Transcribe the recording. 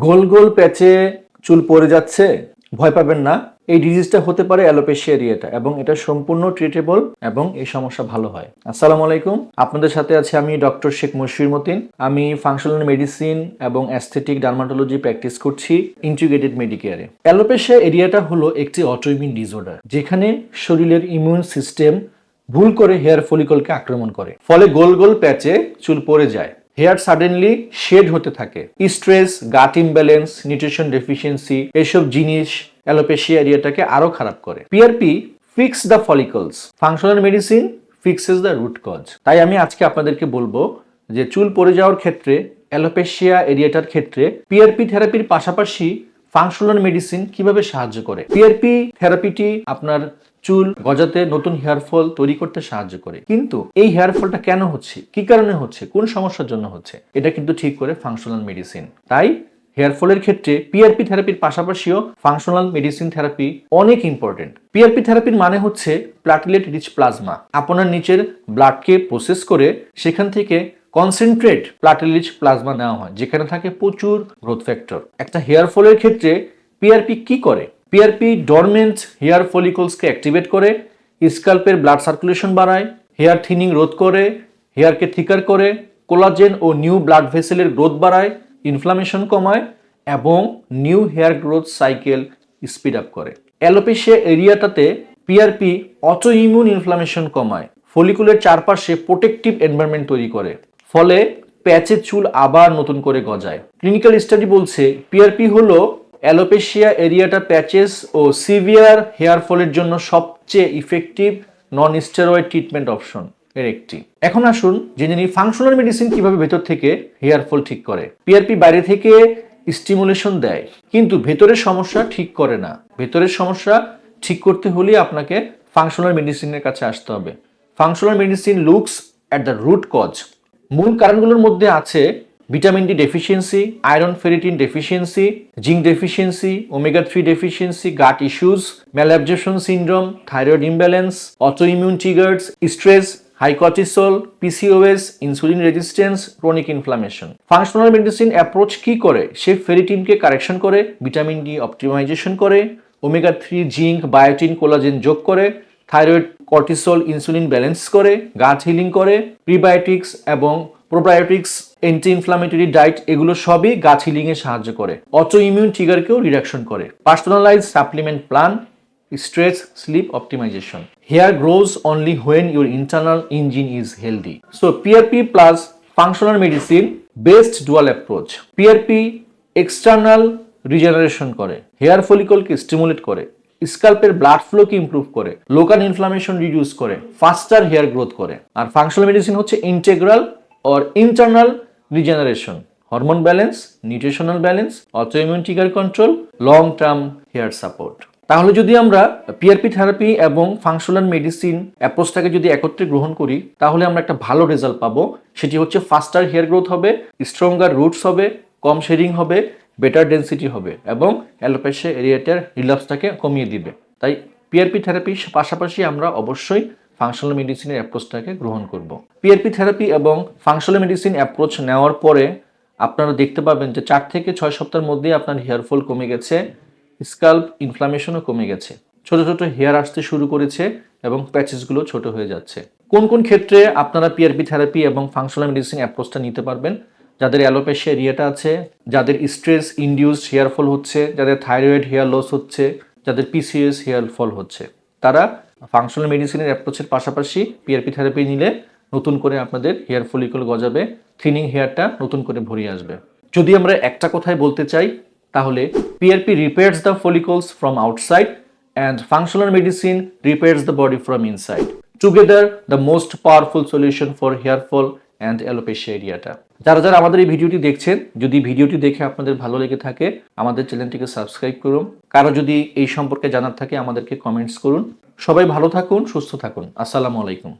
গোল গোল প্যাচে চুল পড়ে যাচ্ছে, ভয় পাবেন না। এই ডিজিজটা হতে পারে অ্যালোপেশিয়া এরিয়েটা এবং এটা সম্পূর্ণ ট্রিটেবল এবং এই সমস্যা ভালো হয়। আসসালামু আলাইকুম, আপনাদের সাথে আছে আমি ডক্টর শেখ মশফির মতিন। আমি ফাংশনাল মেডিসিন এবং অ্যাস্থেটিক ডার্মাটোলজি প্র্যাকটিস করছি ইন্টিগ্রেটেড মেডিকেয়ারে। অ্যালোপেশিয়া এরিয়াটা হলো একটি অটোইমিউন ডিসঅর্ডার, যেখানে শরীরের ইমিউন সিস্টেম ভুল করে হেয়ার ফলিকলকে আক্রমণ করে, ফলে গোল গোল প্যাচে চুল পড়ে যায়। হেয়ার সাডেনলি শেড হতে থাকে। Stress, gut imbalance, nutrition deficiency এসব জিনিস অ্যালোপেশিয়া এরিয়াটাকে আরো খারাপ করে। PRP fix the follicles, functional medicine fixes the root cause. তাই আমি আজকে আপনাদেরকে বলবো যে চুল পড়ে যাওয়ার ক্ষেত্রে, অ্যালোপেশিয়া এরিয়াটার ক্ষেত্রে পিআরপি থেরাপির পাশাপাশি ফাংশনাল মেডিসিন কিভাবে সাহায্য করে। পিআরপি থেরাপিটি আপনার চুল গজাতে, নতুন হেয়ার ফল তৈরি করতে সাহায্য করে। কিন্তু এই হেয়ার ফলটা কেন হচ্ছে, কি কারণে হচ্ছে, কোন সমস্যার জন্য হচ্ছে, এটা কিন্তু ঠিক করে ফাংশনাল মেডিসিন। তাই হেয়ার ফলের ক্ষেত্রে পিআরপি থেরাপির পাশাপাশিও ফাংশনাল মেডিসিন থেরাপি অনেক ইম্পর্টেন্ট। পিআরপি থেরাপির মানে হচ্ছে প্লাটিলেট রিচ প্লাজমা। আপনার নিচের ব্লাডকে প্রসেস করে সেখান থেকে কনসেন্ট্রেট প্লাটিলেট রিচ প্লাজমা নেওয়া হয়, যেখানে থাকে প্রচুর গ্রোথ ফ্যাক্টর। একটা হেয়ার ফলের ক্ষেত্রে পিআরপি কি করে? পিআরপি ডরমেন্ট হেয়ার ফলিকলসকে অ্যাক্টিভেট করে, স্কাল্পের ব্লাড সার্কুলেশন বাড়ায়, হেয়ার থিনিং রোধ করে, হেয়ারকে থিকার করে, কোলাজেন ও নিউ ব্লাড ভেসেলের গ্রোথ বাড়ায়, ইনফ্লামেশন কমায় এবং new hair growth cycle speed up করে। অ্যালোপেশিয়া এরিয়াটাতে পিআরপি অটো ইমিউন ইনফ্লামেশন কমায়, ফলিকুলের চারপাশে প্রোটেক্টিভ এনভায়রনমেন্ট তৈরি করে, ফলে প্যাচের চুল আবার নতুন করে গজায়। ক্লিনিক্যাল স্টাডি বলছে পিআরপি হলো অ্যালোপেশিয়া এরিয়াটা প্যাচেস ও সিভিয়ার হেয়ার ফলের জন্য সবচেয়ে ইফেক্টিভ নন স্টেরয়েড ট্রিটমেন্ট অপশন এর একটি। এখন আসুন জেনে নিই ফাংশনাল মেডিসিন কিভাবে ভেতর থেকে হেয়ার ফল ঠিক করে। পিআরপি বাইরে থেকে স্টিমুলেশন দেয়, কিন্তু ভেতরের সমস্যা ঠিক করে না। ভেতরের সমস্যা ঠিক করতে হলে আপনাকে ফাংশনাল মেডিসিনের কাছে আসতে হবে। Functional medicine looks at the root cause. মূল কারণগুলোর মধ্যে আছে vitamin D deficiency, iron ferritin deficiency, zinc deficiency, omega 3 deficiency, gut issues, malabsorption syndrome, thyroid imbalance, autoimmune triggers, stress, high cortisol, PCOS, insulin resistance, chronic inflammation. Functional medicine approach কি করে? সে ফেরিটিনকে correction করে, vitamin D optimization করে, omega 3, zinc, biotin, collagen যোগ করে, thyroid, cortisol, insulin balance করে, gut healing করে, প্রিবায়োটিক্স এবং প্রোবায়োটিক্স, অ্যান্টি ইনফ্লামেটরি ডায়েট এগুলো সবই গাট হিলিং এ সাহায্য করে। অটো ইমিউন ট্রিগারকেও রিডাকশন করে। Personalize supplement plan, stress, sleep optimization. Hair grows only when your internal engine is healthy. So PRP plus functional medicine best dual approach. PRP external regeneration করে, hair ফলিকলকে stimulate করে, স্কাল্পের blood ফ্লোকে improve করে, local inflammation reduce করে, faster hair growth করে। আর functional medicine হচ্ছে integral or internal regeneration, hormone balance, nutritional balance, autoimmune trigger control, long term hair support. তাহলে যদি আমরা পিআরপি থেরাপি এবং ফাংশনাল মেডিসিন অ্যাপ্রোচটাকে যদি একত্রে গ্রহণ করি, তাহলে আমরা একটা ভালো রেজাল্ট পাবো। সেটি হচ্ছে ফাস্টার হেয়ার গ্রোথ হবে, স্ট্রঙ্গার রুটস হবে, কম শেডিং হবে, বেটার ডেন্সিটি হবে এবং অ্যালোপেশিয়া এরিয়াটার রিল্যাপসটাকে কমিয়ে দিবে। তাই পিআরপি থেরাপির পাশাপাশি আমরা অবশ্যই ফাংশনাল মেডিসিনের অ্যাপ্রোচটাকে গ্রহণ করব। পিআরপি থেরাপি এবং ফাংশনাল মেডিসিন অ্যাপ্রোচ নেওয়ার পরে আপনারা দেখতে পাবেন যে 4 থেকে 6 সপ্তাহের মধ্যে আপনার হেয়ার ফল কমে গেছে, স্কাল্প ইনফ্লামেশনও কমে গেছে, ছোট ছোট হেয়ার আসতে শুরু করেছে এবং প্যাচেসগুলো ছোট হয়ে যাচ্ছে। কোন কোন ক্ষেত্রে আপনারা পিআরপি থেরাপি এবং ফাংশনাল মেডিসিন অ্যাপ্রোচটা নিতে পারবেন? যাদের অ্যালোপেশিয়া এরিয়াটা আছে, যাদের স্ট্রেস ইনডিউসড হেয়ার ফল হচ্ছে, যাদের থাইরয়েড হেয়ার লস হচ্ছে, যাদের পিসিএস হেয়ার ফল হচ্ছে, তারা ফাংশনাল মেডিসিনের অ্যাপ্রোচের পাশাপাশি পিআরপি থেরাপি নিলে নতুন করে আপনাদের হেয়ার ফলিকল গজাবে, থিনিং হেয়ারটা নতুন করে ভরিয়ে আসবে। যদি আমরা একটা কথাই বলতে চাই, তাহলে PRP repairs the follicles from outside and functional medicine repairs the body from inside. Together the most powerful solution for hair fall and alopecia areata. যারা যারা আমাদের এই ভিডিওটি দেখছেন, যদি ভিডিওটি দেখে আপনাদের ভালো লেগে থাকে, আমাদের চ্যানেলটিকে সাবস্ক্রাইব করুন। কারো যদি এই সম্পর্কে জানার থাকে আমাদেরকে কমেন্টস করুন। সবাই ভালো থাকুন, সুস্থ থাকুন। আসসালামু আলাইকুম।